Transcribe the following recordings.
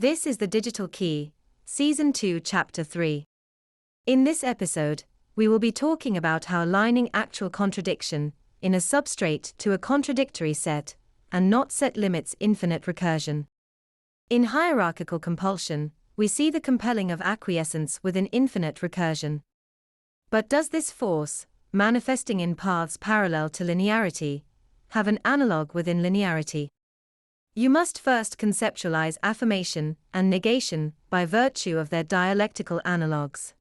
This is the Digital Key, Season 2, Chapter 3. In this episode, we will be talking about how aligning actual contradiction in a substrate to a contradictory set and not set limits infinite recursion. In hierarchical compulsion, we see the compelling of acquiescence within infinite recursion. But does this force, manifesting in paths parallel to linearity, have an analog within linearity? You must first conceptualize affirmation and negation by virtue of their dialectical analogues.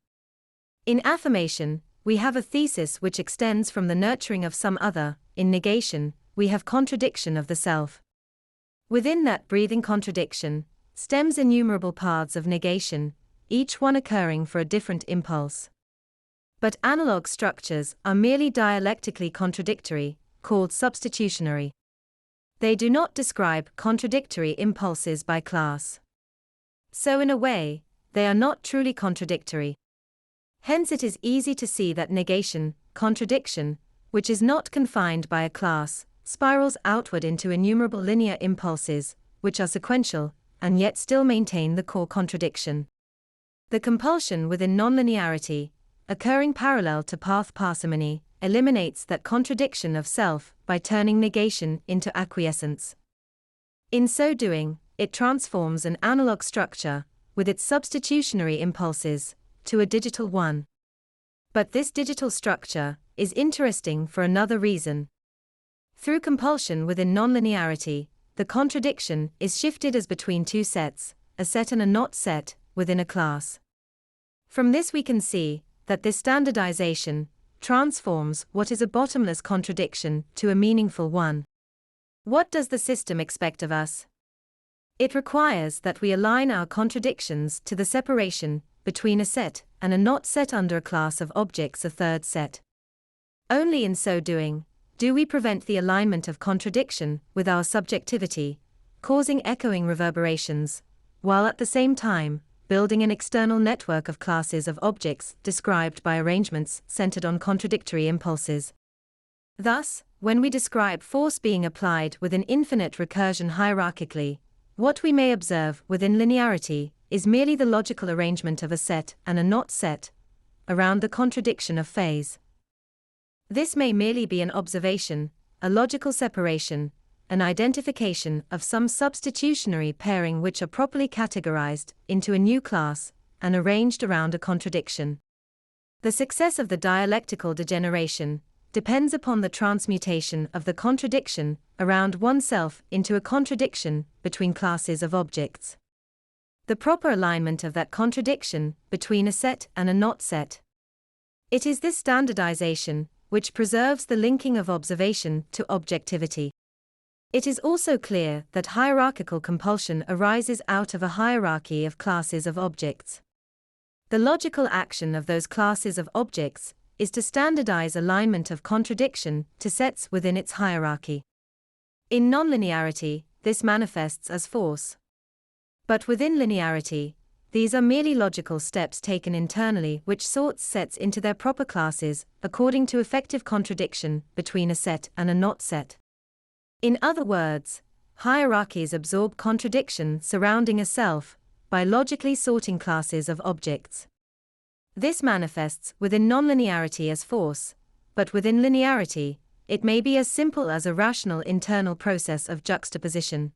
In affirmation, we have a thesis which extends from the nurturing of some other; in negation, we have contradiction of the self. Within that breathing contradiction stems innumerable paths of negation, each one occurring for a different impulse. But analog structures are merely dialectically contradictory, called substitutionary. They do not describe contradictory impulses by class. So in a way, they are not truly contradictory. Hence it is easy to see that negation, contradiction, which is not confined by a class, spirals outward into innumerable linear impulses, which are sequential, and yet still maintain the core contradiction. The compulsion within nonlinearity, occurring parallel to path parsimony, eliminates that contradiction of self by turning negation into acquiescence. In so doing, it transforms an analog structure, with its substitutionary impulses, to a digital one. But this digital structure is interesting for another reason. Through compulsion within nonlinearity, the contradiction is shifted as between two sets, a set and a not set, within a class. From this we can see that this standardization transforms what is a bottomless contradiction to a meaningful one. What does the system expect of us? It requires that we align our contradictions to the separation between a set and a not set under a class of objects, a third set. Only in so doing do we prevent the alignment of contradiction with our subjectivity, causing echoing reverberations, while at the same time building an external network of classes of objects described by arrangements centered on contradictory impulses. Thus, when we describe force being applied within infinite recursion hierarchically, what we may observe within linearity is merely the logical arrangement of a set and a not set around the contradiction of phase. This may merely be an observation, a logical separation, an identification of some substitutionary pairing which are properly categorized into a new class and arranged around a contradiction. The success of the dialectical degeneration depends upon the transmutation of the contradiction around oneself into a contradiction between classes of objects. The proper alignment of that contradiction between a set and a not set. It is this standardization which preserves the linking of observation to objectivity. It is also clear that hierarchical compulsion arises out of a hierarchy of classes of objects. The logical action of those classes of objects is to standardize alignment of contradiction to sets within its hierarchy. In nonlinearity, this manifests as force. But within linearity, these are merely logical steps taken internally which sorts sets into their proper classes according to effective contradiction between a set and a not set. In other words, hierarchies absorb contradiction surrounding a self by logically sorting classes of objects. This manifests within nonlinearity as force, but within linearity, it may be as simple as a rational internal process of juxtaposition.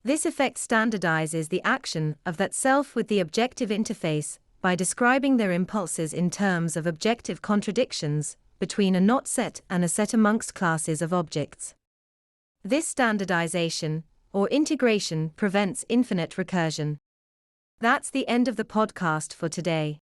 This effect standardizes the action of that self with the objective interface by describing their impulses in terms of objective contradictions between a not set and a set amongst classes of objects. This standardization, or integration, prevents infinite recursion. That's the end of the podcast for today.